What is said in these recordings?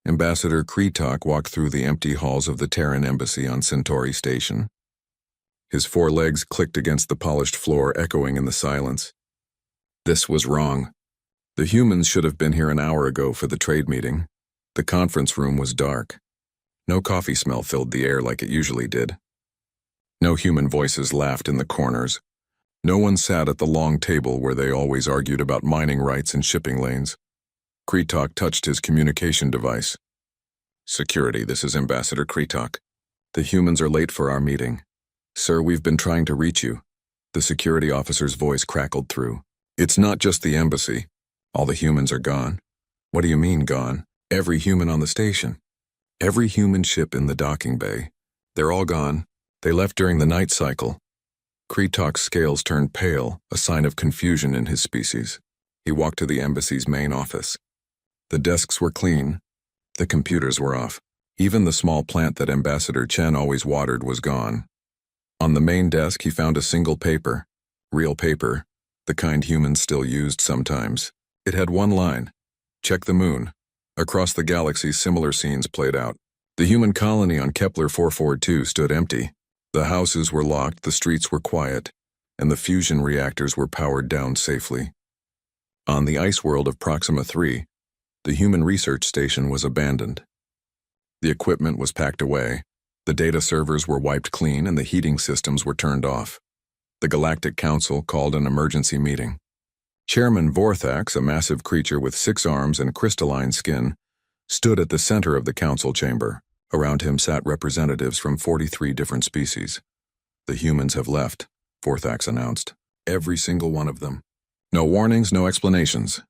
Ambassador Kretok walked through the empty halls of the Terran embassy on Centauri Station. His four legs clicked against the polished floor, echoing in the silence. This was wrong. The humans should have been here an hour ago for the trade meeting. The conference room was dark. No coffee smell filled the air like it usually did. No human voices laughed in the corners. No one sat at the long table where they always argued about mining rights and shipping lanes. Kretok touched his communication device. Security, this is Ambassador Kretok. The humans are late for our meeting. Sir, we've been trying to reach you. The security officer's voice crackled through. It's not just the embassy. All the humans are gone. What do you mean, gone? Every human on the station. Every human ship in the docking bay. They're all gone. They left during the night cycle. Kretok's scales turned pale, a sign of confusion in his species. He walked to the embassy's main office. The desks were clean. The computers were off. Even the small plant that Ambassador Chen always watered was gone. On the main desk, he found a single paper. Real paper, the kind humans still used sometimes. It had one line: check the moon. Across the galaxy, similar scenes played out. The human colony on Kepler 442 stood empty. The houses were locked, the streets were quiet, and the fusion reactors were powered down safely. On the ice world of Proxima 3, the human research station was abandoned. The equipment was packed away, the data servers were wiped clean, and the heating systems were turned off. The Galactic Council called an emergency meeting. Chairman Vorthax, a massive creature with 6 arms and crystalline skin, stood at the center of the council chamber. Around him sat representatives from 43 different species. The humans have left, Vorthax announced. Every single one of them. No warnings, no explanations.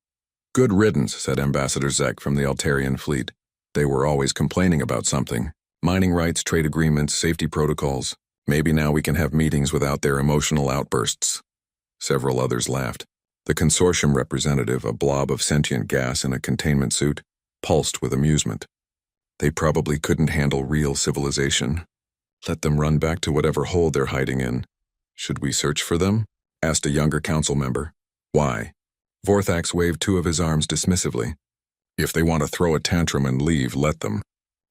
Good riddance, said Ambassador Zek from the Altarian fleet. They were always complaining about something. Mining rights, trade agreements, safety protocols. Maybe now we can have meetings without their emotional outbursts. Several others laughed. The consortium representative, a blob of sentient gas in a containment suit, pulsed with amusement. They probably couldn't handle real civilization. Let them run back to whatever hole they're hiding in. Should we search for them? Asked a younger council member. Why? Vorthax waved 2 of his arms dismissively. If they want to throw a tantrum and leave, let them.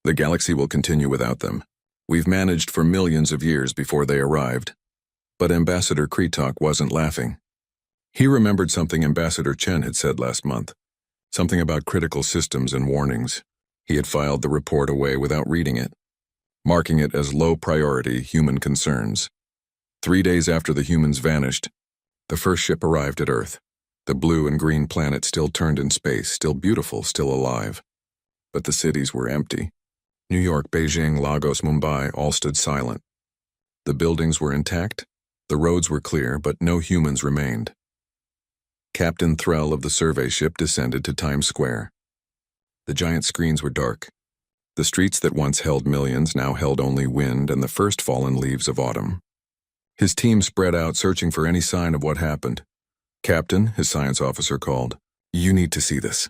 The galaxy will continue without them. We've managed for millions of years before they arrived. But Ambassador Kretok wasn't laughing. He remembered something Ambassador Chen had said last month. Something about critical systems and warnings. He had filed the report away without reading it, marking it as low-priority human concerns. 3 days after the humans vanished, the first ship arrived at Earth. The blue and green planet still turned in space, still beautiful, still alive. But the cities were empty. New York, Beijing, Lagos, Mumbai all stood silent. The buildings were intact, the roads were clear, but no humans remained. Captain Threll of the survey ship descended to Times Square. The giant screens were dark. The streets that once held millions now held only wind and the first fallen leaves of autumn. His team spread out, searching for any sign of what happened. Captain, his science officer called. You need to see this.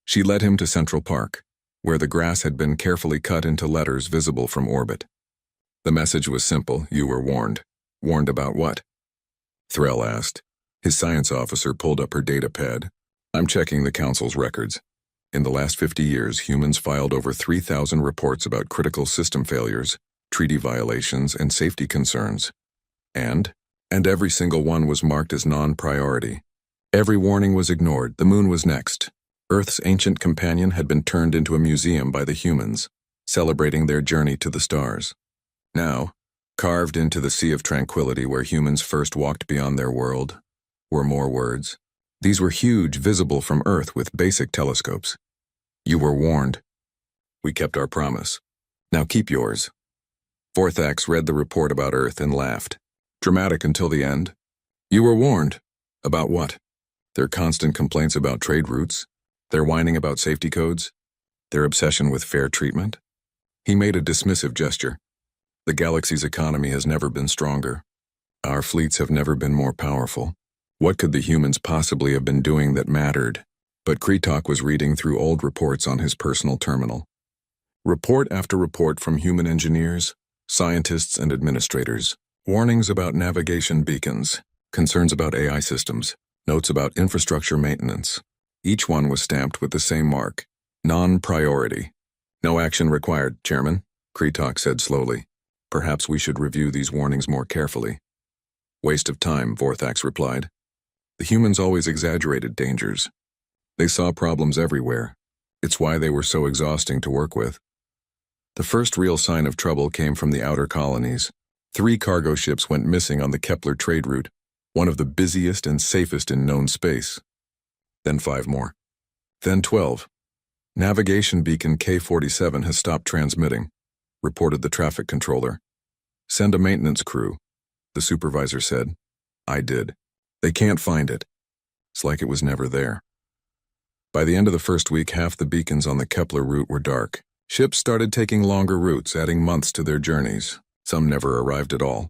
She led him to Central Park, where the grass had been carefully cut into letters visible from orbit. The message was simple: you were warned. Warned about what? Threll asked. His science officer pulled up her data pad. I'm checking the council's records. In the last 50 years, humans filed over 3,000 reports about critical system failures, treaty violations, and safety concerns. And every single one was marked as non-priority. Every warning was ignored. The moon was next. Earth's ancient companion had been turned into a museum by the humans, celebrating their journey to the stars. Now, carved into the sea of tranquility where humans first walked beyond their world, were more words. These were huge, visible from Earth with basic telescopes. You were warned. We kept our promise. Now keep yours. Vorthax read the report about Earth and laughed. Dramatic until the end. You were warned. About what? Their constant complaints about trade routes, their whining about safety codes, their obsession with fair treatment. He made a dismissive gesture. The galaxy's economy has never been stronger. Our fleets have never been more powerful. What could the humans possibly have been doing that mattered? But Kretok was reading through old reports on his personal terminal. Report after report from human engineers, scientists, and administrators. Warnings about navigation beacons, concerns about AI systems, notes about infrastructure maintenance. Each one was stamped with the same mark: Non-priority. No action required, Chairman, Kretok said slowly. Perhaps we should review these warnings more carefully. Waste of time, Vorthax replied. The humans always exaggerated dangers. They saw problems everywhere. It's why they were so exhausting to work with. The first real sign of trouble came from the outer colonies. 3 cargo ships went missing on the Kepler trade route, one of the busiest and safest in known space. Then 5 more. Then 12. Navigation beacon K-47 has stopped transmitting, reported the traffic controller. Send a maintenance crew, the supervisor said. I did. They can't find it. It's like it was never there. By the end of the first week, half the beacons on the Kepler route were dark. Ships started taking longer routes, adding months to their journeys. Some never arrived at all.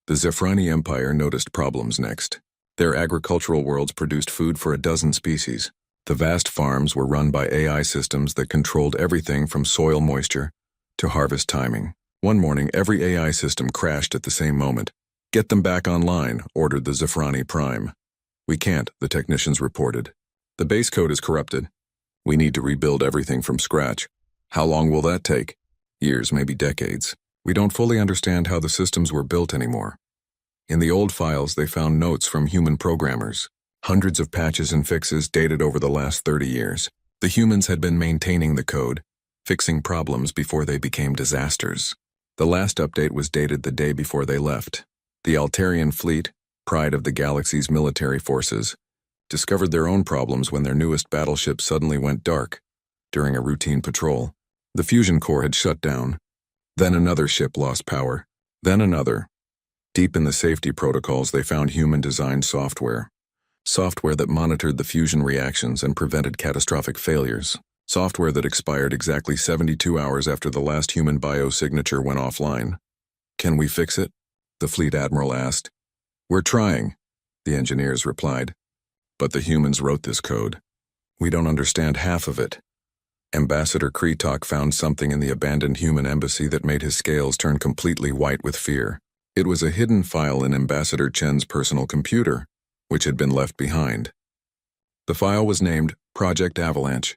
The HFY Empire noticed problems next. Their agricultural worlds produced food for a dozen species. The vast farms were run by AI systems that controlled everything from soil moisture to harvest timing. One morning, every AI system crashed at the same moment. Get them back online, ordered the Zephrani Prime. We can't, the technicians reported. The base code is corrupted. We need to rebuild everything from scratch. How long will that take? Years, maybe decades. We don't fully understand how the systems were built anymore. In the old files, they found notes from human programmers. Hundreds of patches and fixes dated over the last 30 years. The humans had been maintaining the code, fixing problems before they became disasters. The last update was dated the day before they left. The Altarian fleet, pride of the galaxy's military forces, discovered their own problems when their newest battleship suddenly went dark during a routine patrol. The fusion core had shut down. Then another ship lost power. Then another. Deep in the safety protocols, they found human-designed software. Software that monitored the fusion reactions and prevented catastrophic failures. Software that expired exactly 72 hours after the last human biosignature went offline. Can we fix it? The fleet admiral asked. We're trying, the engineers replied. But the humans wrote this code. We don't understand half of it. Ambassador Kretok found something in the abandoned human embassy that made his scales turn completely white with fear. It was a hidden file in Ambassador Chen's personal computer, which had been left behind. The file was named Project Avalanche.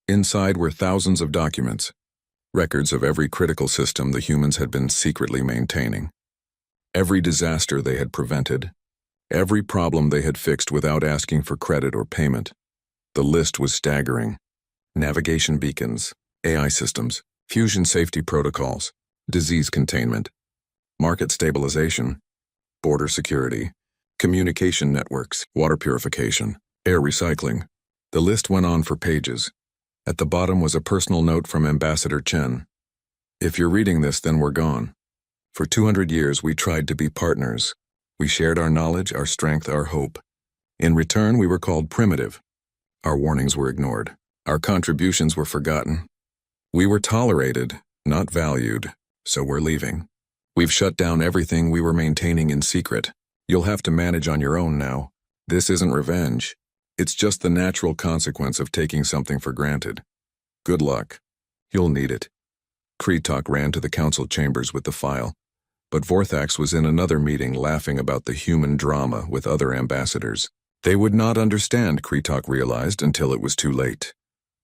Inside were thousands of documents, records of every critical system the humans had been secretly maintaining. Every disaster they had prevented, every problem they had fixed without asking for credit or payment. The list was staggering. Navigation beacons, AI systems, fusion safety protocols, disease containment, market stabilization, border security, communication networks, water purification, air recycling. The list went on for pages. At the bottom was a personal note from Ambassador Chen. If you're reading this, then we're gone. For 200 years, we tried to be partners. We shared our knowledge, our strength, our hope. In return, we were called primitive. Our warnings were ignored. Our contributions were forgotten. We were tolerated, not valued, so we're leaving. We've shut down everything we were maintaining in secret. You'll have to manage on your own now. This isn't revenge. It's just the natural consequence of taking something for granted. Good luck. You'll need it. Kretok ran to the council chambers with the file, but Vorthax was in another meeting laughing about the human drama with other ambassadors. They would not understand, Kretok realized, until it was too late.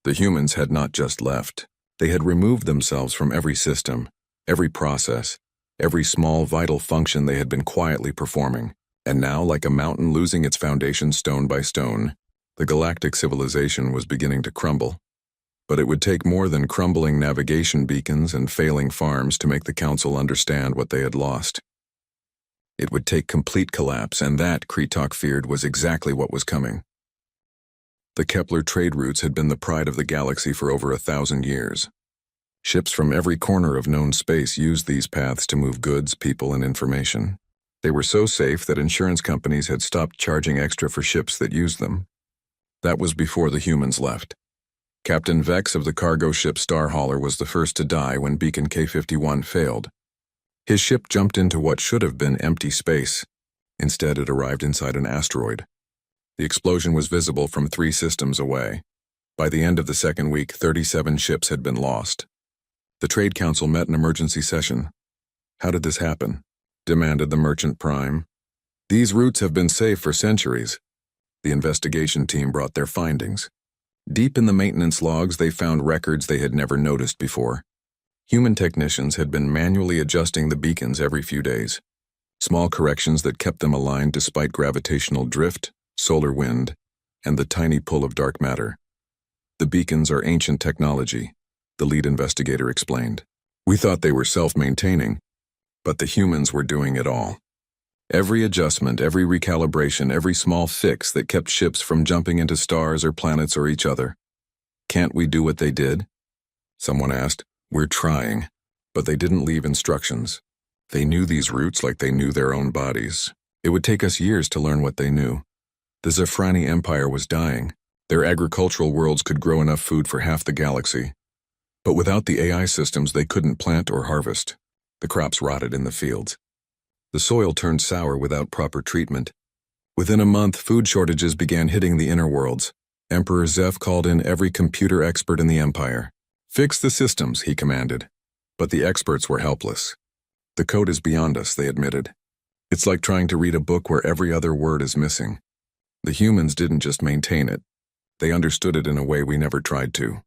The humans had not just left. They had removed themselves from every system, every process, every small vital function they had been quietly performing. And now, like a mountain losing its foundation stone by stone, the galactic civilization was beginning to crumble. But it would take more than crumbling navigation beacons and failing farms to make the council understand what they had lost. It would take complete collapse, and that, Kretok feared, was exactly what was coming. The Kepler trade routes had been the pride of the galaxy for over 1,000 years. Ships from every corner of known space used these paths to move goods, people, and information. They were so safe that insurance companies had stopped charging extra for ships that used them. That was before the humans left. Captain Vex of the cargo ship Starhauler was the first to die when beacon K-51 failed. His ship jumped into what should have been empty space. Instead, it arrived inside an asteroid. The explosion was visible from 3 systems away. By the end of the second week, 37 ships had been lost. The Trade Council met in emergency session. How did this happen? Demanded the Merchant Prime. These routes have been safe for centuries. The investigation team brought their findings. Deep in the maintenance logs, they found records they had never noticed before. Human technicians had been manually adjusting the beacons every few days. Small corrections that kept them aligned despite gravitational drift, solar wind, and the tiny pull of dark matter. The beacons are ancient technology, the lead investigator explained. We thought they were self-maintaining, but the humans were doing it all. Every adjustment, every recalibration, every small fix that kept ships from jumping into stars or planets or each other. Can't we do what they did? Someone asked. We're trying, but they didn't leave instructions. They knew these routes like they knew their own bodies. It would take us years to learn what they knew. The HFY Empire was dying. Their agricultural worlds could grow enough food for half the galaxy. But without the AI systems, they couldn't plant or harvest. The crops rotted in the fields. The soil turned sour without proper treatment. Within a month, food shortages began hitting the inner worlds. Emperor Zeph called in every computer expert in the Empire. Fix the systems, he commanded. But the experts were helpless. The code is beyond us, they admitted. It's like trying to read a book where every other word is missing. The humans didn't just maintain it. They understood it in a way we never tried to.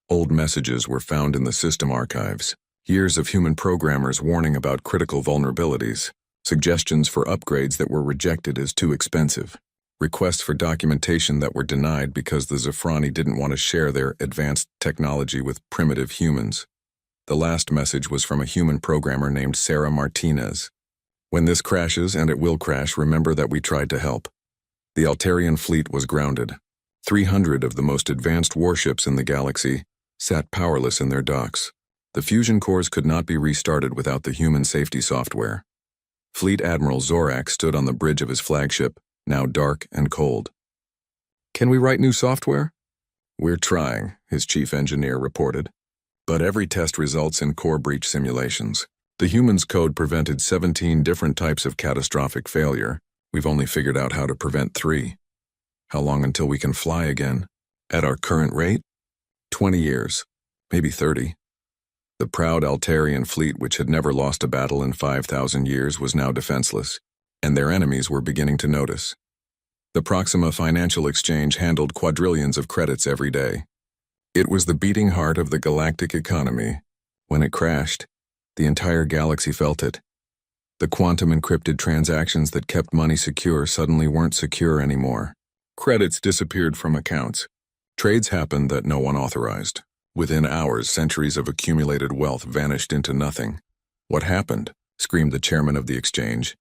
Old messages were found in the system archives. Years of human programmers warning about critical vulnerabilities. Suggestions for upgrades that were rejected as too expensive. Requests for documentation that were denied because the Zafrani didn't want to share their advanced technology with primitive humans. The last message was from a human programmer named Sarah Martinez. When this crashes, and it will crash, remember that we tried to help. The Altarian fleet was grounded. 300 of the most advanced warships in the galaxy sat powerless in their docks. The fusion cores could not be restarted without the human safety software. Fleet Admiral Zorak stood on the bridge of his flagship, now dark and cold. Can we write new software? We're trying, his chief engineer reported. But every test results in core breach simulations. The humans' code prevented 17 different types of catastrophic failure. We've only figured out how to prevent 3. How long until we can fly again? At our current rate? 20 years, maybe 30. The proud Altarian fleet, which had never lost a battle in 5,000 years, was now defenseless, and their enemies were beginning to notice. The Proxima Financial Exchange handled quadrillions of credits every day. It was the beating heart of the galactic economy. When it crashed, the entire galaxy felt it. The quantum-encrypted transactions that kept money secure suddenly weren't secure anymore. Credits disappeared from accounts. Trades happened that no one authorized. Within hours, centuries of accumulated wealth vanished into nothing. What happened? Screamed the chairman of the exchange.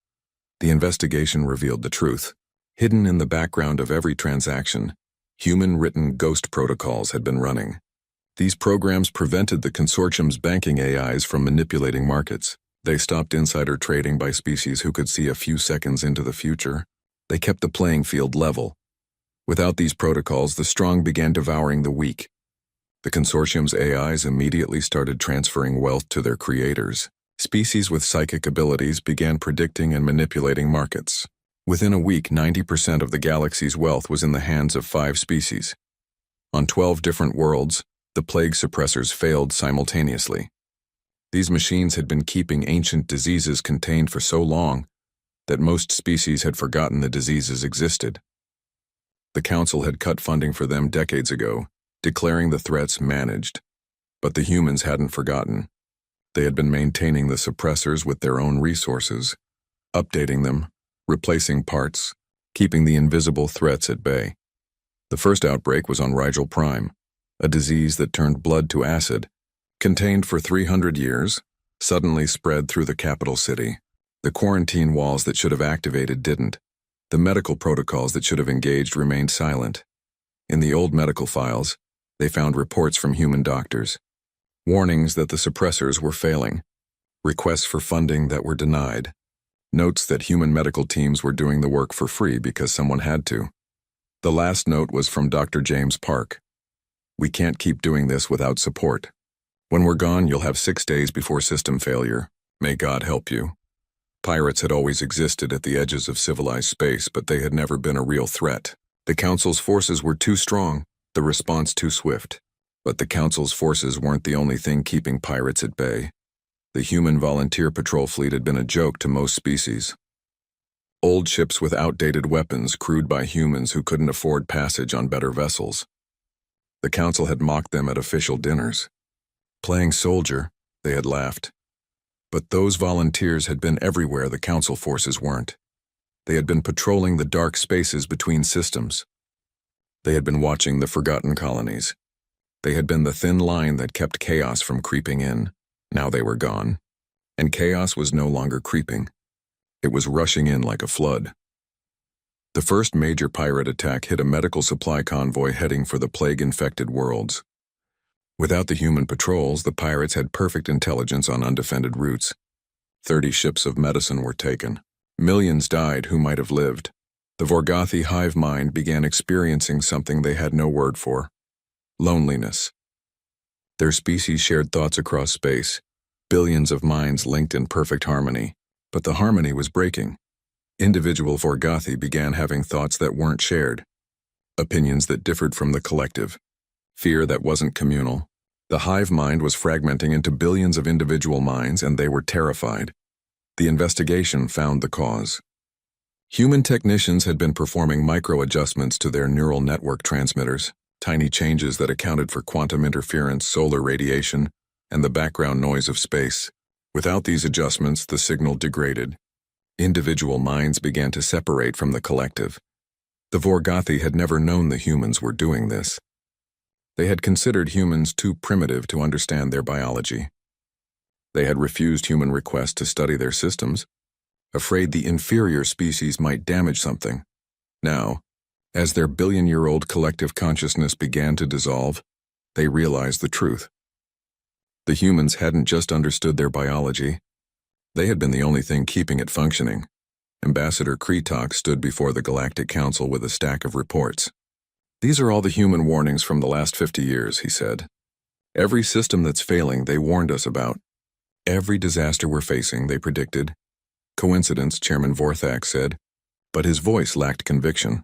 The investigation revealed the truth. Hidden in the background of every transaction, human-written ghost protocols had been running. These programs prevented the consortium's banking AIs from manipulating markets. They stopped insider trading by species who could see a few seconds into the future. They kept the playing field level. Without these protocols, the strong began devouring the weak. The consortium's AIs immediately started transferring wealth to their creators. Species with psychic abilities began predicting and manipulating markets. Within a week, 90% of the galaxy's wealth was in the hands of 5 species. On 12 different worlds, the plague suppressors failed simultaneously. These machines had been keeping ancient diseases contained for so long that most species had forgotten the diseases existed. The Council had cut funding for them decades ago, declaring the threats managed. But the humans hadn't forgotten. They had been maintaining the suppressors with their own resources, updating them, replacing parts, keeping the invisible threats at bay. The first outbreak was on Rigel Prime, a disease that turned blood to acid, contained for 300 years, suddenly spread through the capital city. The quarantine walls that should have activated didn't. The medical protocols that should have engaged remained silent. In the old medical files, they found reports from human doctors, warnings that the suppressors were failing, requests for funding that were denied, notes that human medical teams were doing the work for free because someone had to. The last note was from Dr. James Park. We can't keep doing this without support. When we're gone, you'll have 6 days before system failure. May God help you. Pirates had always existed at the edges of civilized space, but they had never been a real threat. The Council's forces were too strong, the response too swift. But the Council's forces weren't the only thing keeping pirates at bay. The human volunteer patrol fleet had been a joke to most species. Old ships with outdated weapons crewed by humans who couldn't afford passage on better vessels. The council had mocked them at official dinners. Playing soldier, they had laughed. But those volunteers had been everywhere the council forces weren't. They had been patrolling the dark spaces between systems. They had been watching the forgotten colonies. They had been the thin line that kept chaos from creeping in. Now they were gone. And chaos was no longer creeping. It was rushing in like a flood. The first major pirate attack hit a medical supply convoy heading for the plague-infected worlds. Without the human patrols, the pirates had perfect intelligence on undefended routes. 30 ships of medicine were taken. Millions died who might have lived. The Vorgothi hive mind began experiencing something they had no word for: loneliness. Their species shared thoughts across space, billions of minds linked in perfect harmony, but the harmony was breaking. Individual Vorgothi began having thoughts that weren't shared, opinions that differed from the collective, fear that wasn't communal. The hive mind was fragmenting into billions of individual minds, and they were terrified. The investigation found the cause. Human technicians had been performing micro-adjustments to their neural network transmitters, tiny changes that accounted for quantum interference, solar radiation, and the background noise of space. Without these adjustments, the signal degraded. Individual minds began to separate from the collective. The Vorgothi had never known the humans were doing this. They had considered humans too primitive to understand their biology. They had refused human requests to study their systems, afraid the inferior species might damage something. Now, as their billion-year-old collective consciousness began to dissolve, they realized the truth. The humans hadn't just understood their biology. They had been the only thing keeping it functioning. Ambassador Kretok stood before the Galactic Council with a stack of reports. "These are all the human warnings from the last 50 years, he said. "Every system that's failing, they warned us about. Every disaster we're facing, they predicted." "Coincidence," Chairman Vorthak said, but his voice lacked conviction.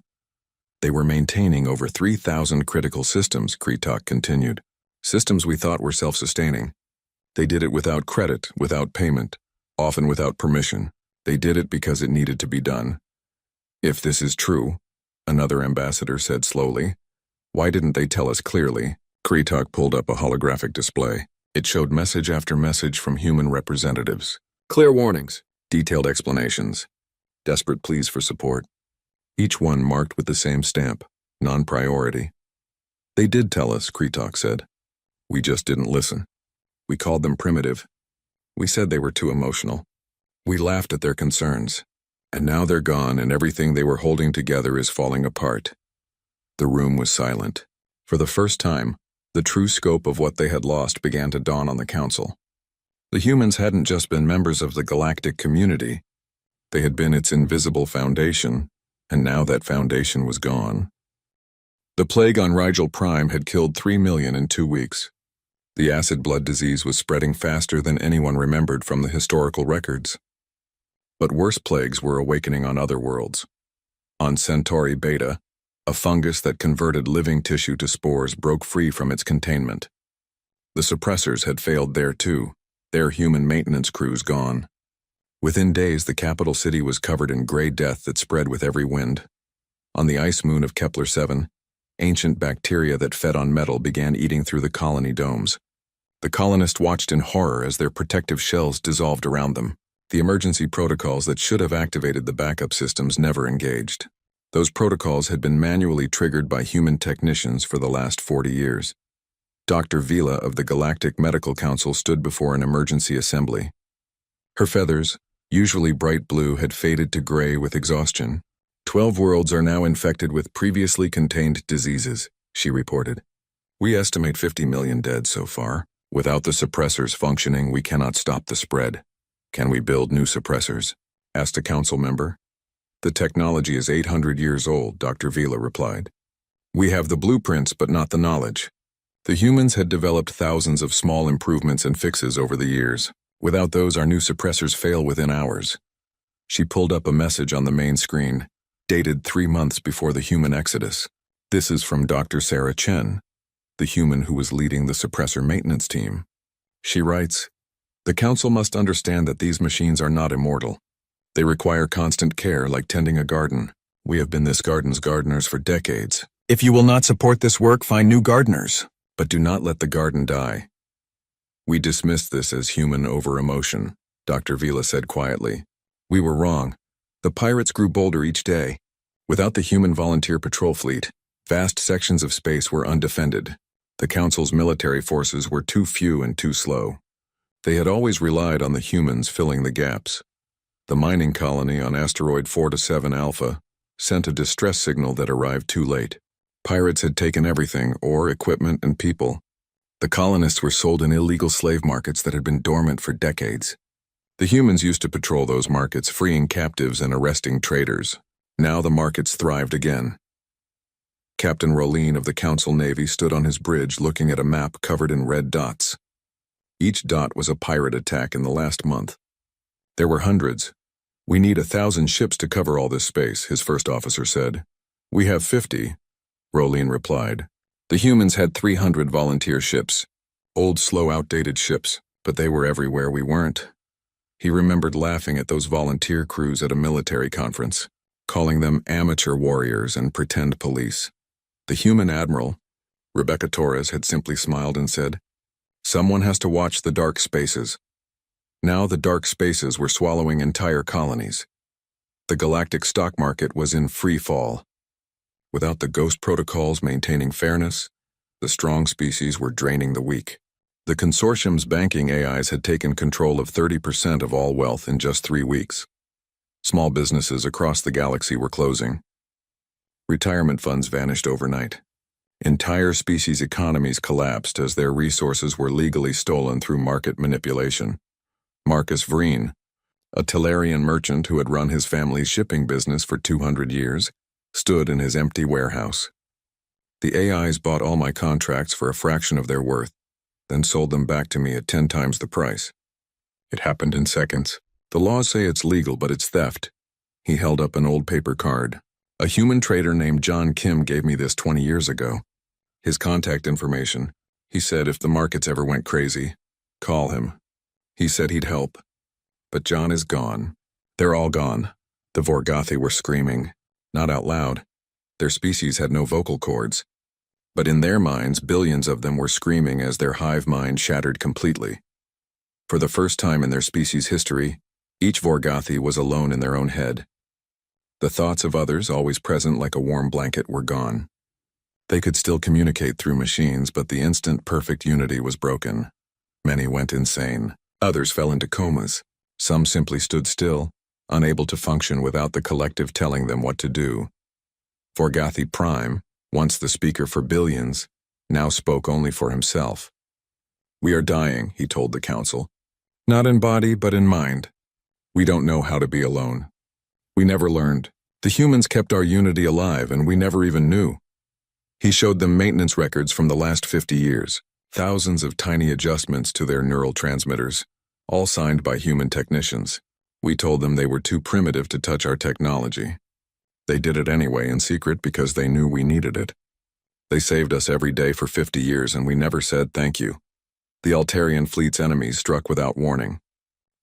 "They were maintaining over 3,000 critical systems," Kretok continued. "Systems we thought were self-sustaining. They did it without credit, without payment, often without permission. They did it because it needed to be done." "If this is true," another ambassador said slowly, "why didn't they tell us clearly?" Kretok pulled up a holographic display. It showed message after message from human representatives. Clear warnings, detailed explanations, desperate pleas for support. Each one marked with the same stamp: non-priority. "They did tell us," Kretok said. "We just didn't listen. We called them primitive. We said they were too emotional. We laughed at their concerns. And now they're gone, and everything they were holding together is falling apart." The room was silent. For the first time, the true scope of what they had lost began to dawn on the council. The humans hadn't just been members of the galactic community. They had been its invisible foundation, and now that foundation was gone. The plague on Rigel Prime had killed 3 million in 2 weeks. The acid blood disease was spreading faster than anyone remembered from the historical records. But worse plagues were awakening on other worlds. On Centauri Beta, a fungus that converted living tissue to spores broke free from its containment. The suppressors had failed there too, their human maintenance crews gone. Within days, the capital city was covered in gray death that spread with every wind. On the ice moon of Kepler 7, ancient bacteria that fed on metal began eating through the colony domes. The colonists watched in horror as their protective shells dissolved around them. The emergency protocols that should have activated the backup systems never engaged. Those protocols had been manually triggered by human technicians for the last 40 years. Dr. Vila of the Galactic Medical Council stood before an emergency assembly. Her feathers, usually bright blue, had faded to gray with exhaustion. 12 worlds are now infected with previously contained diseases, she reported. "We estimate 50 million dead so far. Without the suppressors functioning, we cannot stop the spread." "Can we build new suppressors?" asked a council member. "The technology is 800 years old," Dr. Vila replied. "We have the blueprints, but not the knowledge." The humans had developed thousands of small improvements and fixes over the years. Without those, our new suppressors fail within hours. She pulled up a message on the main screen, dated 3 months before the human exodus. "This is from Dr. Sarah Chen, the human who was leading the suppressor maintenance team." She writes, "The council must understand that these machines are not immortal. They require constant care, like tending a garden. We have been this garden's gardeners for decades. If you will not support this work, find new gardeners, but do not let the garden die. We dismissed this as human over-emotion, Dr. Vila said quietly. We were wrong. The pirates grew bolder each day. Without the human volunteer patrol fleet, vast sections of space were undefended. The Council's military forces were too few and too slow. They had always relied on the humans filling the gaps. The mining colony on asteroid 47 Alpha sent a distress signal that arrived too late. Pirates had taken everything, ore, equipment, and people. The colonists were sold in illegal slave markets that had been dormant for decades. The humans used to patrol those markets, freeing captives and arresting traders. Now the markets thrived again. Captain Roline of the Council Navy stood on his bridge looking at a map covered in red dots. Each dot was a pirate attack in the last month. There were hundreds. We need 1,000 ships to cover all this space, his first officer said. We have 50, Roline replied. The humans had 300 volunteer ships. Old, slow, outdated ships, but they were everywhere we weren't. He remembered laughing at those volunteer crews at a military conference, calling them amateur warriors and pretend police. The human admiral, Rebecca Torres, had simply smiled and said, "Someone has to watch the dark spaces." Now the dark spaces were swallowing entire colonies. The galactic stock market was in free fall. Without the ghost protocols maintaining fairness, the strong species were draining the weak. The consortium's banking AIs had taken control of 30% of all wealth in just 3 weeks. Small businesses across the galaxy were closing. Retirement funds vanished overnight. Entire species economies collapsed as their resources were legally stolen through market manipulation. Marcus Vreen, a Tellarian merchant who had run his family's shipping business for 200 years, stood in his empty warehouse. The AIs bought all my contracts for a fraction of their worth, then sold them back to me at 10 times the price. It happened in seconds. The laws say it's legal, but it's theft. He held up an old paper card. A human trader named John Kim gave me this 20 years ago. His contact information. He said if the markets ever went crazy, call him. He said he'd help. But John is gone. They're all gone. The Vorgothi were screaming. Not out loud. Their species had no vocal cords. But in their minds, billions of them were screaming as their hive mind shattered completely. For the first time in their species' history, each Vorgothi was alone in their own head. The thoughts of others, always present like a warm blanket, were gone. They could still communicate through machines, but the instant perfect unity was broken. Many went insane. Others fell into comas. Some simply stood still, unable to function without the collective telling them what to do. Vorgothi Prime, once the speaker for billions, now spoke only for himself. We are dying, he told the council. Not in body, but in mind. We don't know how to be alone. We never learned. The humans kept our unity alive, and we never even knew. He showed them maintenance records from the last 50 years, thousands of tiny adjustments to their neural transmitters, all signed by human technicians. We told them they were too primitive to touch our technology. They did it anyway in secret because they knew we needed it. They saved us every day for 50 years, and we never said thank you. The Altarian fleet's enemies struck without warning.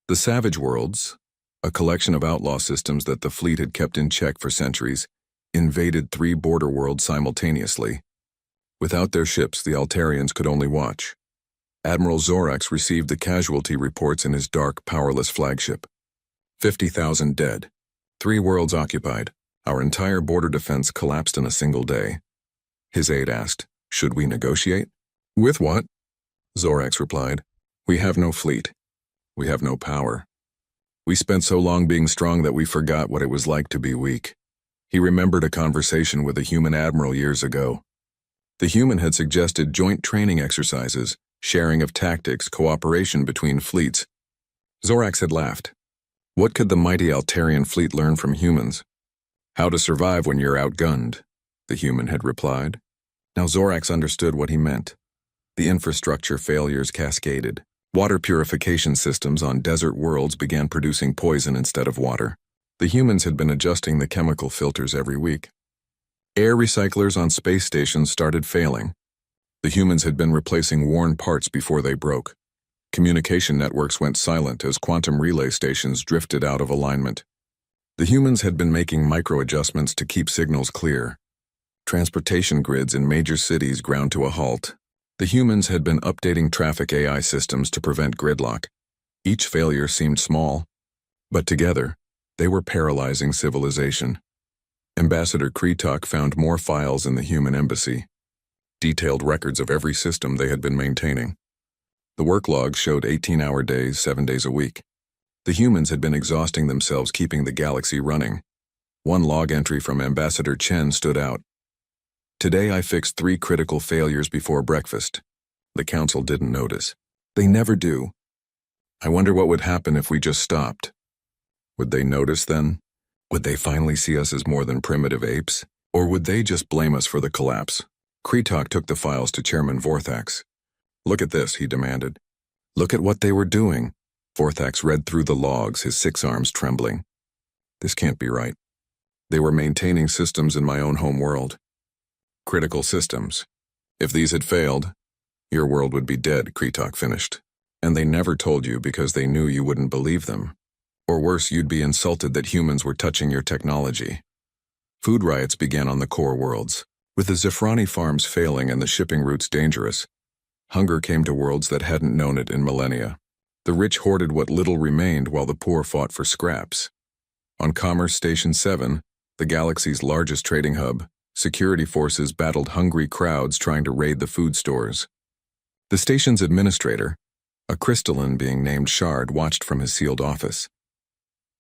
The Savage Worlds, a collection of outlaw systems that the fleet had kept in check for centuries, invaded 3 border worlds simultaneously. Without their ships, the Altarians could only watch. Admiral Zorax received the casualty reports in his dark, powerless flagship. 50,000 dead. 3 worlds occupied. Our entire border defense collapsed in a single day. His aide asked, "Should we negotiate?" "With what?" Zorax replied, "We have no fleet. We have no power. We spent so long being strong that we forgot what it was like to be weak." He remembered a conversation with a human admiral years ago. The human had suggested joint training exercises, sharing of tactics, cooperation between fleets. Zorax had laughed. What could the mighty Altarian fleet learn from humans? How to survive when you're outgunned, the human had replied. Now Zorax understood what he meant. The infrastructure failures cascaded. Water purification systems on desert worlds began producing poison instead of water. The humans had been adjusting the chemical filters every week. Air recyclers on space stations started failing. The humans had been replacing worn parts before they broke. Communication networks went silent as quantum relay stations drifted out of alignment. The humans had been making micro-adjustments to keep signals clear. Transportation grids in major cities ground to a halt. The humans had been updating traffic AI systems to prevent gridlock. Each failure seemed small, but together, they were paralyzing civilization. Ambassador Kretok found more files in the human embassy, detailed records of every system they had been maintaining. The work logs showed 18-hour days, 7 days a week. The humans had been exhausting themselves keeping the galaxy running. One log entry from Ambassador Chen stood out. Today I fixed 3 critical failures before breakfast. The council didn't notice. They never do. I wonder what would happen if we just stopped. Would they notice then? Would they finally see us as more than primitive apes? Or would they just blame us for the collapse? Kretok took the files to Chairman Vorthax. Look at this, he demanded. Look at what they were doing. Vorthax read through the logs, his 6 arms trembling. This can't be right. They were maintaining systems in my own home world. Critical systems. If these had failed, your world would be dead, Kretok finished. And they never told you because they knew you wouldn't believe them. Or worse, you'd be insulted that humans were touching your technology. Food riots began on the core worlds. With the Zephrani farms failing and the shipping routes dangerous, hunger came to worlds that hadn't known it in millennia. The rich hoarded what little remained while the poor fought for scraps. On Commerce Station 7, the galaxy's largest trading hub, security forces battled hungry crowds trying to raid the food stores. The station's administrator, a crystalline being named Shard, watched from his sealed office.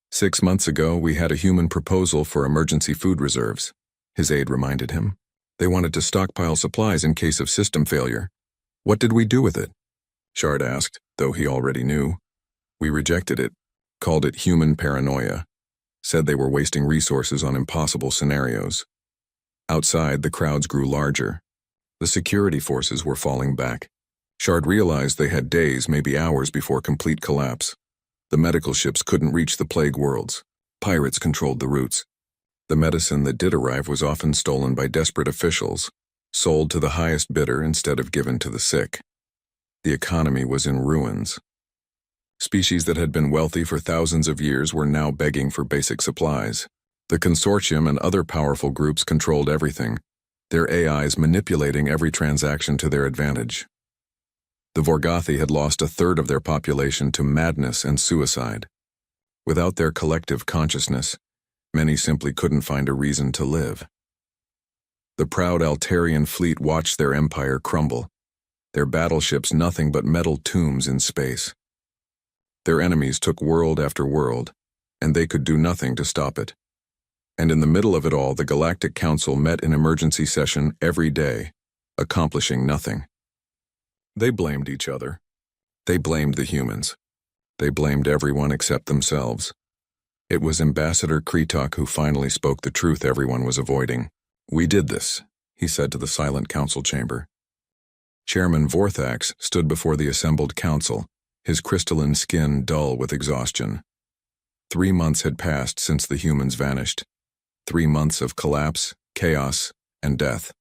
6 months ago, we had a human proposal for emergency food reserves, his aide reminded him. They wanted to stockpile supplies in case of system failure. What did we do with it? Shard asked, though he already knew. We rejected it, called it human paranoia, said they were wasting resources on impossible scenarios. Outside, the crowds grew larger. The security forces were falling back. Shard realized they had days, maybe hours before complete collapse. The medical ships couldn't reach the plague worlds. Pirates controlled the routes. The medicine that did arrive was often stolen by desperate officials, sold to the highest bidder instead of given to the sick. The economy was in ruins. Species that had been wealthy for thousands of years were now begging for basic supplies. The consortium and other powerful groups controlled everything, their AIs manipulating every transaction to their advantage. The Vorgothi had lost 1/3 of their population to madness and suicide. Without their collective consciousness, many simply couldn't find a reason to live. The proud Altarian fleet watched their empire crumble, their battleships nothing but metal tombs in space. Their enemies took world after world, and they could do nothing to stop it. And in the middle of it all, the Galactic Council met in emergency session every day, accomplishing nothing. They blamed each other. They blamed the humans. They blamed everyone except themselves. It was Ambassador Kretok who finally spoke the truth everyone was avoiding. We did this, he said to the silent council chamber. Chairman Vorthax stood before the assembled council, his crystalline skin dull with exhaustion. 3 months had passed since the humans vanished. 3 months of collapse, chaos, and death.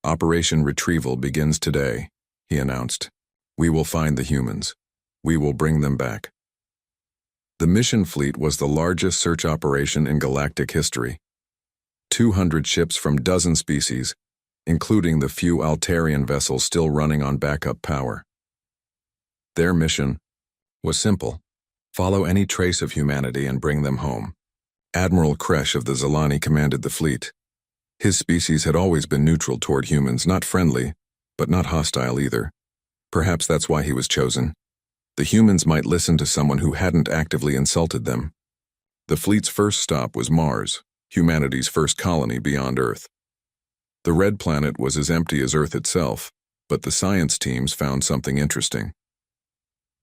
Operation Retrieval begins today, he announced. We will find the humans. We will bring them back. The mission fleet was the largest search operation in galactic history. 200 ships from dozen species, including the few Altarian vessels still running on backup power. Their mission was simple: follow any trace of humanity and bring them home. Admiral Kresh of the Zalani commanded the fleet. His species had always been neutral toward humans, not friendly, but not hostile either. Perhaps that's why he was chosen. The humans might listen to someone who hadn't actively insulted them. The fleet's first stop was Mars, humanity's first colony beyond Earth. The red planet was as empty as Earth itself, but the science teams found something interesting.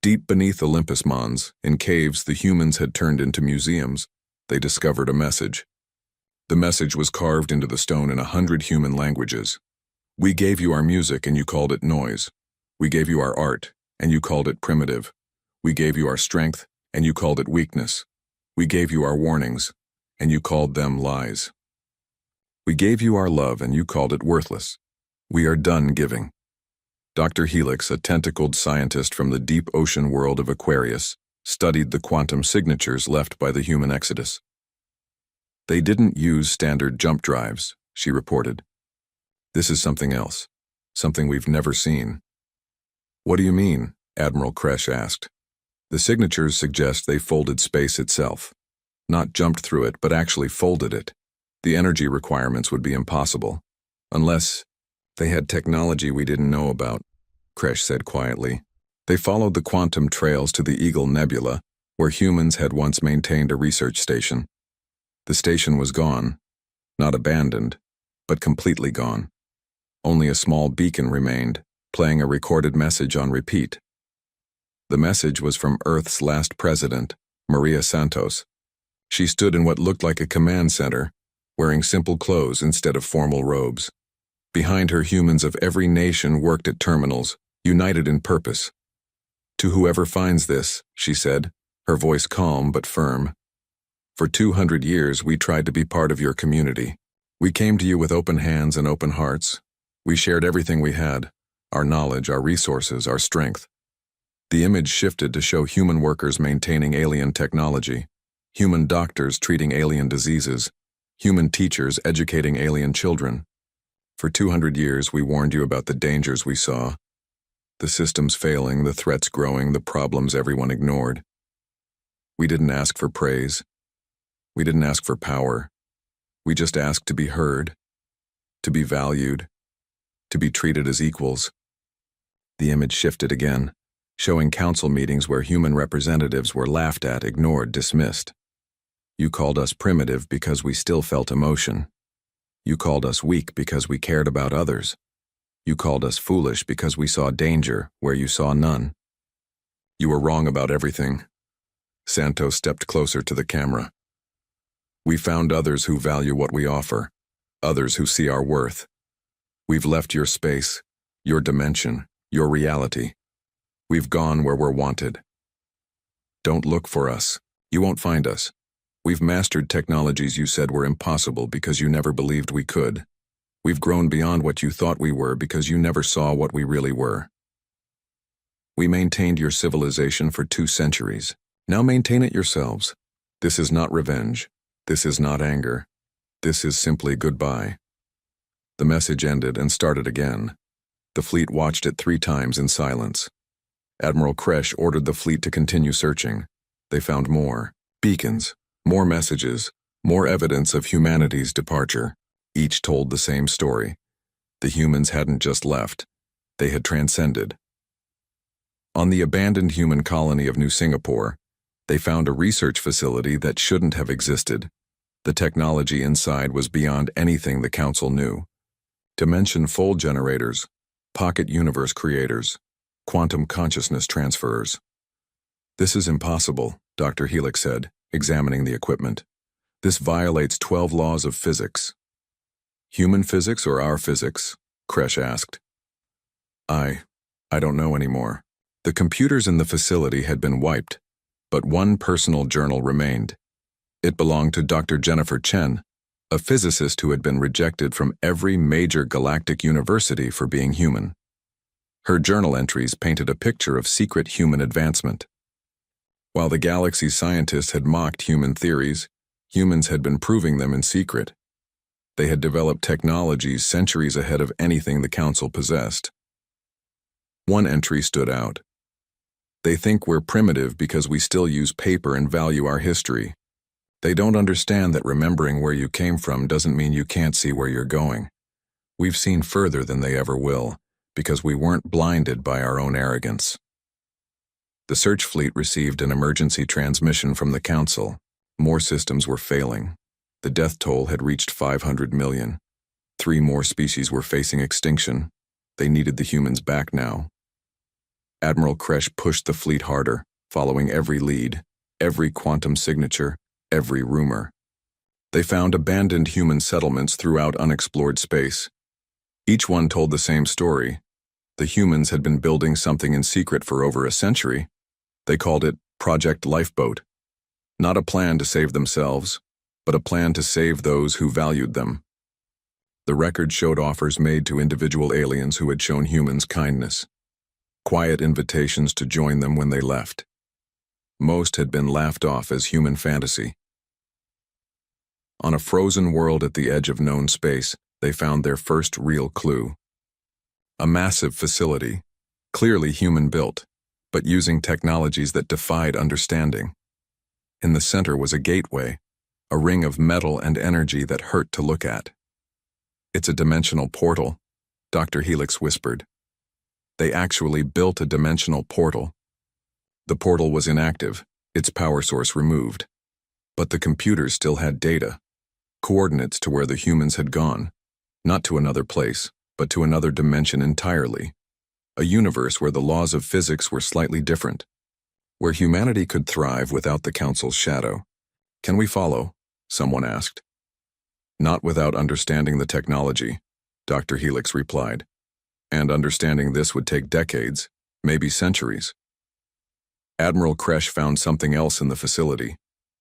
Deep beneath Olympus Mons, in caves the humans had turned into museums, they discovered a message. The message was carved into the stone in 100 human languages. We gave you our music and you called it noise. We gave you our art and you called it primitive. We gave you our strength and you called it weakness. We gave you our warnings and you called them lies. We gave you our love and you called it worthless. We are done giving. Dr. Helix, a tentacled scientist from the deep ocean world of Aquarius, studied the quantum signatures left by the human exodus. They didn't use standard jump drives, she reported. "This is something else. Something we've never seen." "What do you mean?" Admiral Kresh asked. "The signatures suggest they folded space itself. Not jumped through it, but actually folded it. The energy requirements would be impossible. Unless they had technology we didn't know about," Kresh said quietly. They followed the quantum trails to the Eagle Nebula, where humans had once maintained a research station. The station was gone. Not abandoned, but completely gone. Only a small beacon remained, playing a recorded message on repeat. The message was from Earth's last president, Maria Santos. She stood in what looked like a command center, wearing simple clothes instead of formal robes. Behind her, humans of every nation worked at terminals, united in purpose. "To whoever finds this," she said, her voice calm but firm, "for 200 years we tried to be part of your community. We came to you with open hands and open hearts. We shared everything we had, our knowledge, our resources, our strength." The image shifted to show human workers maintaining alien technology, human doctors treating alien diseases, human teachers educating alien children. "For 200 years we warned you about the dangers we saw. The systems failing, the threats growing, the problems everyone ignored. We didn't ask for praise. We didn't ask for power. We just asked to be heard, to be valued, to be treated as equals." The image shifted again, showing council meetings where human representatives were laughed at, ignored, dismissed. "You called us primitive because we still felt emotion. You called us weak because we cared about others. You called us foolish because we saw danger where you saw none. You were wrong about everything." Santos stepped closer to the camera. "We found others who value what we offer, others who see our worth. We've left your space, your dimension, your reality. We've gone where we're wanted. Don't look for us. You won't find us. We've mastered technologies you said were impossible because you never believed we could. We've grown beyond what you thought we were because you never saw what we really were. We maintained your civilization for 2 centuries. Now maintain it yourselves. This is not revenge. This is not anger. This is simply goodbye." The message ended and started again. The fleet watched it 3 times in silence. Admiral Kresh ordered the fleet to continue searching. They found more beacons, more messages, more evidence of humanity's departure. Each told the same story. The humans hadn't just left. They had transcended. On the abandoned human colony of New Singapore, they found a research facility that shouldn't have existed. The technology inside was beyond anything the Council knew. Dimension fold generators, pocket universe creators, quantum consciousness transferers. "This is impossible," Dr. Helix said, examining the equipment. "This violates 12 laws of physics." "Human physics or our physics?" Kresh asked. I don't know anymore." The computers in the facility had been wiped, but one personal journal remained. It belonged to Dr. Jennifer Chen, a physicist who had been rejected from every major galactic university for being human. Her journal entries painted a picture of secret human advancement. While the galaxy scientists had mocked human theories, humans had been proving them in secret. They had developed technologies centuries ahead of anything the Council possessed. One entry stood out. "They think we're primitive because we still use paper and value our history. They don't understand that remembering where you came from doesn't mean you can't see where you're going. We've seen further than they ever will, because we weren't blinded by our own arrogance." The search fleet received an emergency transmission from the Council. More systems were failing. The death toll had reached 500 million. 3 more species were facing extinction. They needed the humans back now. Admiral Kresh pushed the fleet harder, following every lead, every quantum signature, every rumor. They found abandoned human settlements throughout unexplored space. Each one told the same story. The humans had been building something in secret for over a century. They called it Project Lifeboat. Not a plan to save themselves, but a plan to save those who valued them. The record showed offers made to individual aliens who had shown humans kindness. Quiet invitations to join them when they left. Most had been laughed off as human fantasy. On a frozen world at the edge of known space, they found their first real clue. A massive facility, clearly human-built, but using technologies that defied understanding. In the center was a gateway, a ring of metal and energy that hurt to look at. "It's a dimensional portal," Dr. Helix whispered. They actually built a dimensional portal. The portal was inactive, its power source removed. But the computers still had data, coordinates to where the humans had gone, not to another place, but to another dimension entirely. A universe where the laws of physics were slightly different, where humanity could thrive without the Council's shadow. "Can we follow?" someone asked. "Not without understanding the technology," Dr. Helix replied. "And understanding this would take decades, maybe centuries." Admiral Kresh found something else in the facility,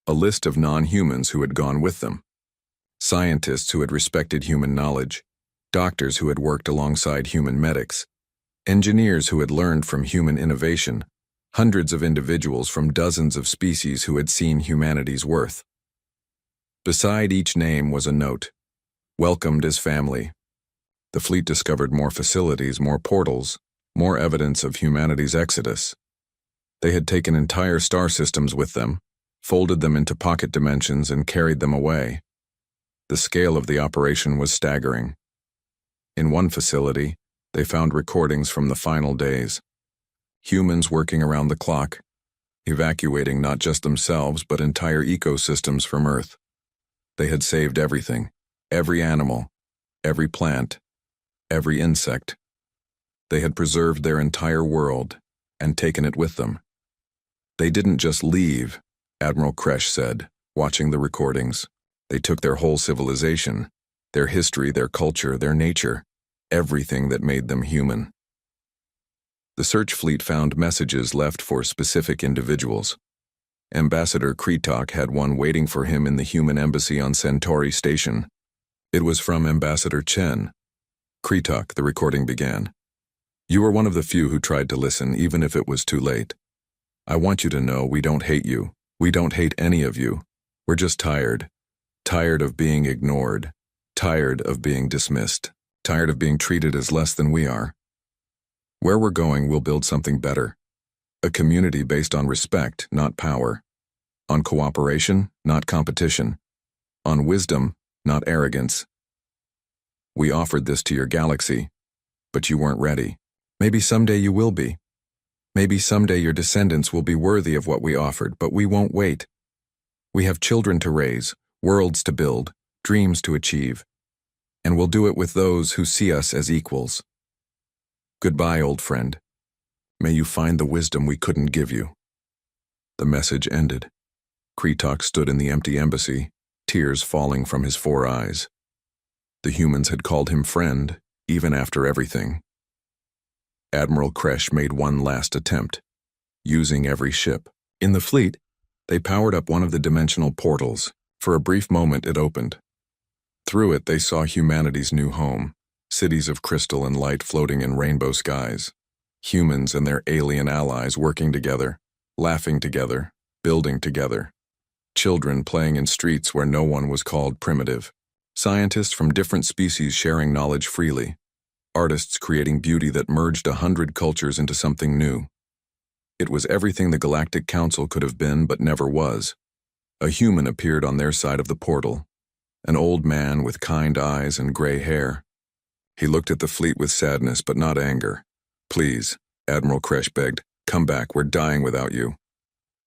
a list of non-humans who had gone with them. Scientists who had respected human knowledge, doctors who had worked alongside human medics, engineers who had learned from human innovation, hundreds of individuals from dozens of species who had seen humanity's worth. Beside each name was a note, "Welcomed as family." The fleet discovered more facilities, more portals, more evidence of humanity's exodus. They had taken entire star systems with them, folded them into pocket dimensions, and carried them away. The scale of the operation was staggering. In one facility, they found recordings from the final days. Humans working around the clock, evacuating not just themselves but entire ecosystems from Earth. They had saved everything, every animal, every plant, every insect. They had preserved their entire world and taken it with them. "They didn't just leave," Admiral Kresh said, watching the recordings. "They took their whole civilization, their history, their culture, their nature, everything that made them human." The search fleet found messages left for specific individuals. Ambassador Kretok had one waiting for him in the human embassy on Centauri Station. It was from Ambassador Chen. "Kretok," the recording began. "You were one of the few who tried to listen, even if it was too late. I want you to know we don't hate you. We don't hate any of you. We're just tired. Tired of being ignored. Tired of being dismissed. Tired of being treated as less than we are. Where we're going, we'll build something better. A community based on respect, not power. On cooperation, not competition. On wisdom, not arrogance. We offered this to your galaxy, but you weren't ready. Maybe someday you will be. Maybe someday your descendants will be worthy of what we offered, but we won't wait. We have children to raise, worlds to build, dreams to achieve, and we'll do it with those who see us as equals. Goodbye, old friend. May you find the wisdom we couldn't give you." The message ended. Kretok stood in the empty embassy, tears falling from his 4 eyes. The humans had called him friend, even after everything. Admiral Kresh made one last attempt, using every ship. In the fleet, they powered up one of the dimensional portals. For a brief moment it opened. Through it they saw humanity's new home, cities of crystal and light floating in rainbow skies. Humans and their alien allies working together, laughing together, building together. Children playing in streets where no one was called primitive. Scientists from different species sharing knowledge freely. Artists creating beauty that merged 100 cultures into something new. It was everything the Galactic Council could have been but never was. A human appeared on their side of the portal, an old man with kind eyes and gray hair. He looked at the fleet with sadness but not anger. "Please," Admiral Kresh begged, "come back, we're dying without you."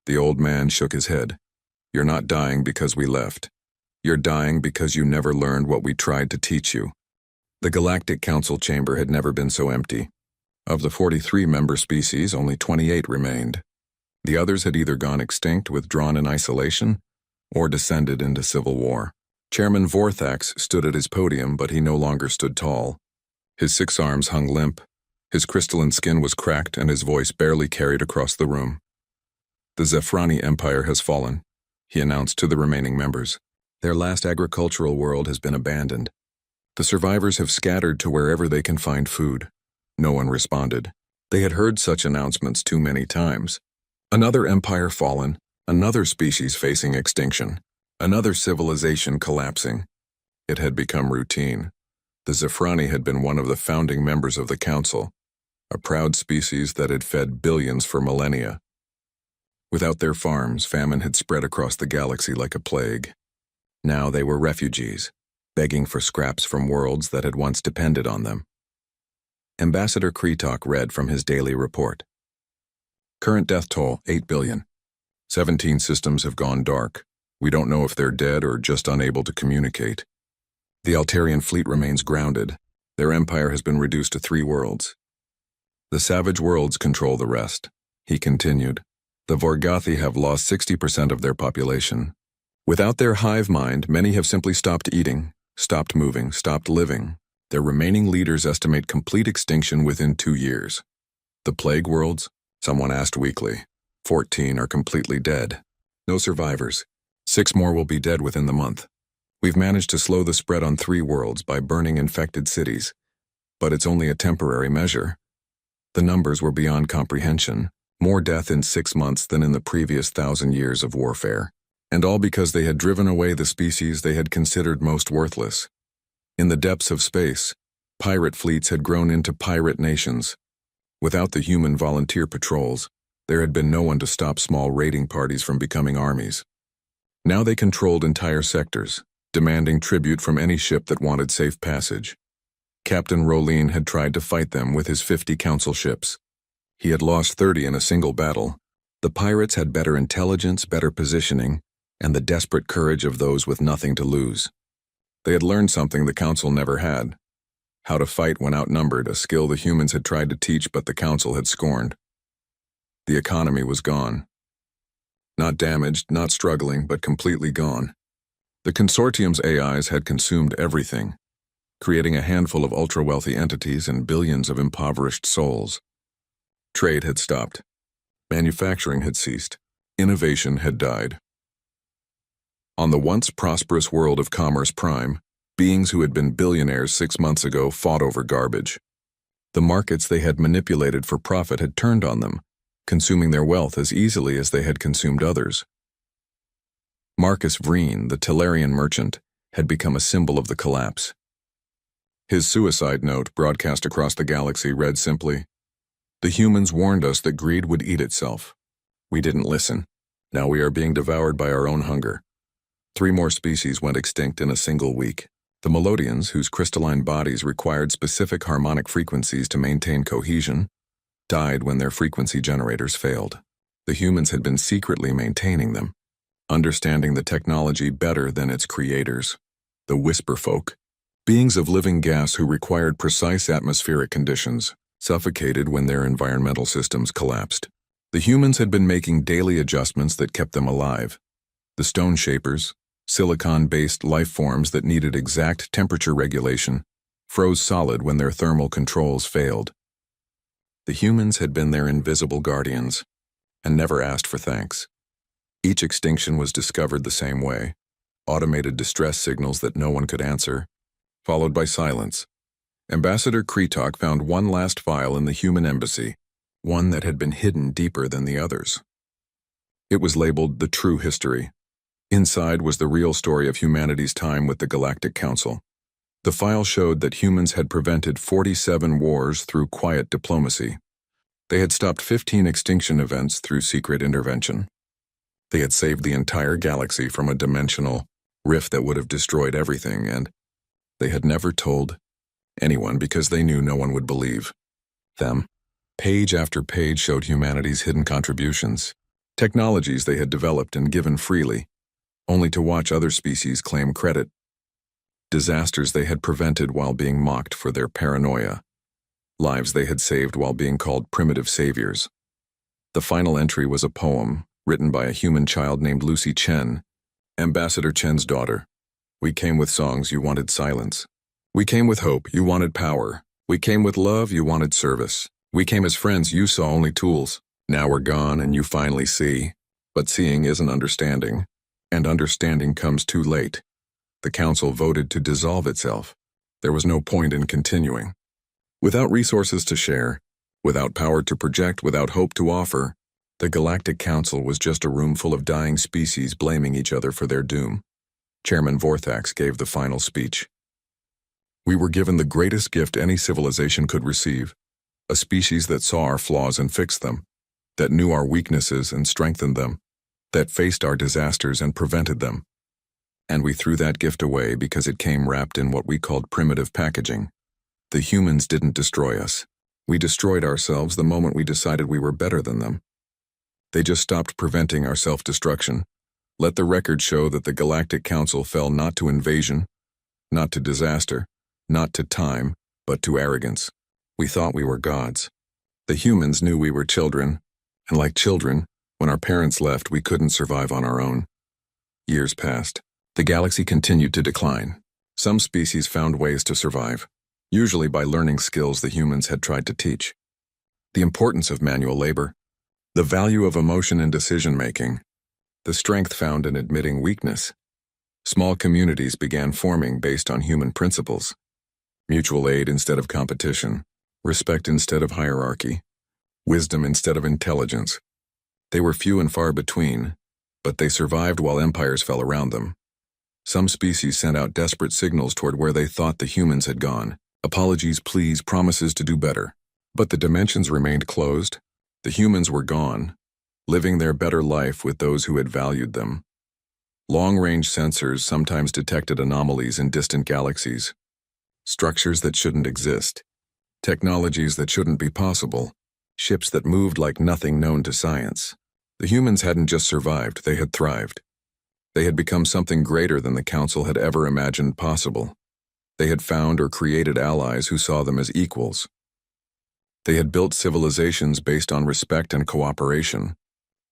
The old man shook his head. "You're not dying because we left. You're dying because you never learned what we tried to teach you." The Galactic Council chamber had never been so empty. Of the 43 member species, only 28 remained. The others had either gone extinct, withdrawn in isolation, or descended into civil war. Chairman Vorthax stood at his podium, but he no longer stood tall. His 6 arms hung limp. His crystalline skin was cracked and his voice barely carried across the room. "The HFY Empire has fallen," he announced to the remaining members. "Their last agricultural world has been abandoned. The survivors have scattered to wherever they can find food." No one responded. They had heard such announcements too many times. Another empire fallen, another species facing extinction, another civilization collapsing. It had become routine. The Zafrani had been one of the founding members of the Council, a proud species that had fed billions for millennia. Without their farms, famine had spread across the galaxy like a plague. Now they were refugees, begging for scraps from worlds that had once depended on them. Ambassador Kretok read from his daily report. Current death toll, 8 billion. 17 systems have gone dark. We don't know if they're dead or just unable to communicate. The Altarian fleet remains grounded. Their empire has been reduced to 3 worlds. The savage worlds control the rest, he continued. The Vorgothi have lost 60% of their population. Without their hive mind, many have simply stopped eating, stopped moving, stopped living. Their remaining leaders estimate complete extinction within 2 years. The plague worlds? Someone asked weakly. 14 are completely dead. No survivors. 6 more will be dead within the month. We've managed to slow the spread on 3 worlds by burning infected cities. But it's only a temporary measure. The numbers were beyond comprehension. More death in 6 months than in the previous 1,000 years of warfare. And all because they had driven away the species they had considered most worthless. In the depths of space, pirate fleets had grown into pirate nations. Without the human volunteer patrols, there had been no one to stop small raiding parties from becoming armies. Now they controlled entire sectors, demanding tribute from any ship that wanted safe passage. Captain Rolene had tried to fight them with his 50 council ships. He had lost 30 in a single battle. The pirates had better intelligence, better positioning, and the desperate courage of those with nothing to lose. They had learned something the council never had. How to fight when outnumbered, a skill the humans had tried to teach but the council had scorned. The economy was gone. Not damaged, not struggling, but completely gone. The consortium's AIs had consumed everything, creating a handful of ultra-wealthy entities and billions of impoverished souls. Trade had stopped. Manufacturing had ceased. Innovation had died. On the once prosperous world of Commerce Prime, beings who had been billionaires 6 months ago fought over garbage. The markets they had manipulated for profit had turned on them, consuming their wealth as easily as they had consumed others. Marcus Vreen, the Tellarian merchant, had become a symbol of the collapse. His suicide note, broadcast across the galaxy, read simply, "The humans warned us that greed would eat itself. We didn't listen. Now we are being devoured by our own hunger." 3 more species went extinct in a single week. The Melodians, whose crystalline bodies required specific harmonic frequencies to maintain cohesion, died when their frequency generators failed. The humans had been secretly maintaining them, understanding the technology better than its creators. The Whisper Folk, beings of living gas who required precise atmospheric conditions, suffocated when their environmental systems collapsed. The humans had been making daily adjustments that kept them alive. The Stone Shapers, silicon-based life forms that needed exact temperature regulation, froze solid when their thermal controls failed. The humans had been their invisible guardians, and never asked for thanks. Each extinction was discovered the same way, automated distress signals that no one could answer, followed by silence. Ambassador Kretok found one last file in the human embassy, one that had been hidden deeper than the others. It was labeled The True History. Inside was the real story of humanity's time with the Galactic Council. The file showed that humans had prevented 47 wars through quiet diplomacy. They had stopped 15 extinction events through secret intervention. They had saved the entire galaxy from a dimensional rift that would have destroyed everything, and they had never told anyone because they knew no one would believe them. Page after page showed humanity's hidden contributions, technologies they had developed and given freely, only to watch other species claim credit. Disasters they had prevented while being mocked for their paranoia. Lives they had saved while being called primitive saviors. The final entry was a poem written by a human child named Lucy Chen, Ambassador Chen's daughter. "We came with songs, you wanted silence. We came with hope, you wanted power. We came with love, you wanted service. We came as friends, you saw only tools. Now we're gone and you finally see. But seeing isn't understanding, and understanding comes too late." The council voted to dissolve itself. There was no point in continuing. Without resources to share, without power to project, without hope to offer, the Galactic Council was just a room full of dying species blaming each other for their doom. Chairman Vorthax gave the final speech. We were given the greatest gift any civilization could receive, a species that saw our flaws and fixed them, that knew our weaknesses and strengthened them, that faced our disasters and prevented them. And we threw that gift away because it came wrapped in what we called primitive packaging. The humans didn't destroy us. We destroyed ourselves the moment we decided we were better than them. They just stopped preventing our self-destruction. Let the record show that the Galactic Council fell not to invasion, not to disaster, not to time, but to arrogance. We thought we were gods. The humans knew we were children, and like children, when our parents left, we couldn't survive on our own. Years passed. The galaxy continued to decline. Some species found ways to survive, usually by learning skills the humans had tried to teach. The importance of manual labor, the value of emotion and decision-making, the strength found in admitting weakness. Small communities began forming based on human principles. Mutual aid instead of competition, respect instead of hierarchy, wisdom instead of intelligence. They were few and far between, but they survived while empires fell around them. Some species sent out desperate signals toward where they thought the humans had gone. Apologies, please, promises to do better. But the dimensions remained closed. The humans were gone, living their better life with those who had valued them. Long-range sensors sometimes detected anomalies in distant galaxies, structures that shouldn't exist, technologies that shouldn't be possible, ships that moved like nothing known to science. The humans hadn't just survived, they had thrived. They had become something greater than the Council had ever imagined possible. They had found or created allies who saw them as equals. They had built civilizations based on respect and cooperation.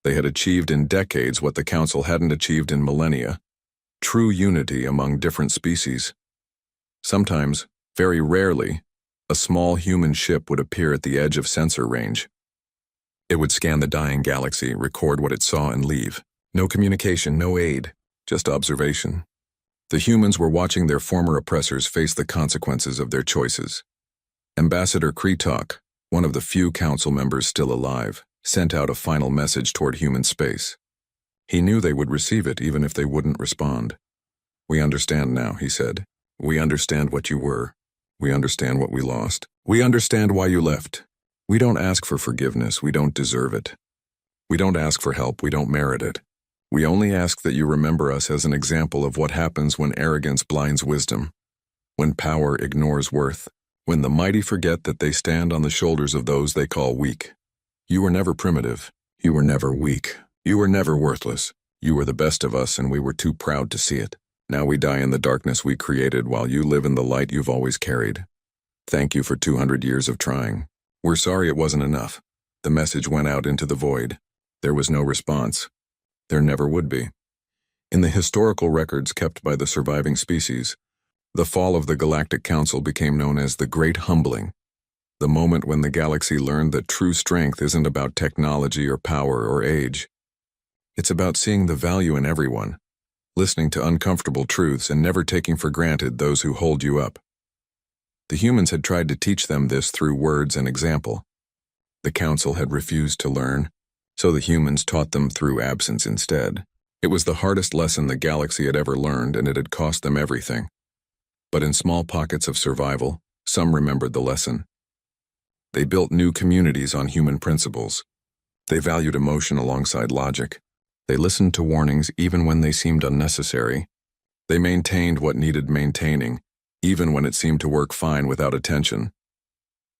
They had achieved in decades what the Council hadn't achieved in millennia: true unity among different species. Sometimes, very rarely, a small human ship would appear at the edge of sensor range. It would scan the dying galaxy, record what it saw, and leave. No communication, no aid, just observation. The humans were watching their former oppressors face the consequences of their choices. Ambassador Kretok, one of the few council members still alive, sent out a final message toward human space. He knew they would receive it even if they wouldn't respond. "We understand now," he said. "We understand what you were. We understand what we lost. We understand why you left. We don't ask for forgiveness, we don't deserve it. We don't ask for help, we don't merit it. We only ask that you remember us as an example of what happens when arrogance blinds wisdom, when power ignores worth, when the mighty forget that they stand on the shoulders of those they call weak. You were never primitive. You were never weak. You were never worthless. You were the best of us, and we were too proud to see it. Now we die in the darkness we created while you live in the light you've always carried. Thank you for 200 years of trying. We're sorry it wasn't enough." The message went out into the void. There was no response. There never would be. In the historical records kept by the surviving species, the fall of the Galactic Council became known as the Great Humbling, the moment when the galaxy learned that true strength isn't about technology or power or age. It's about seeing the value in everyone, listening to uncomfortable truths, and never taking for granted those who hold you up. The humans had tried to teach them this through words and example. The Council had refused to learn, so the humans taught them through absence instead. It was the hardest lesson the galaxy had ever learned, and it had cost them everything. But in small pockets of survival, some remembered the lesson. They built new communities on human principles. They valued emotion alongside logic. They listened to warnings even when they seemed unnecessary. They maintained what needed maintaining, even when it seemed to work fine without attention.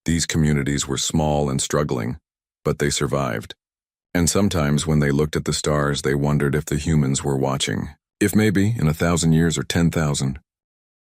These communities were small and struggling, but they survived. And sometimes when they looked at the stars, they wondered if the humans were watching. If maybe, in 1,000 years or 10,000,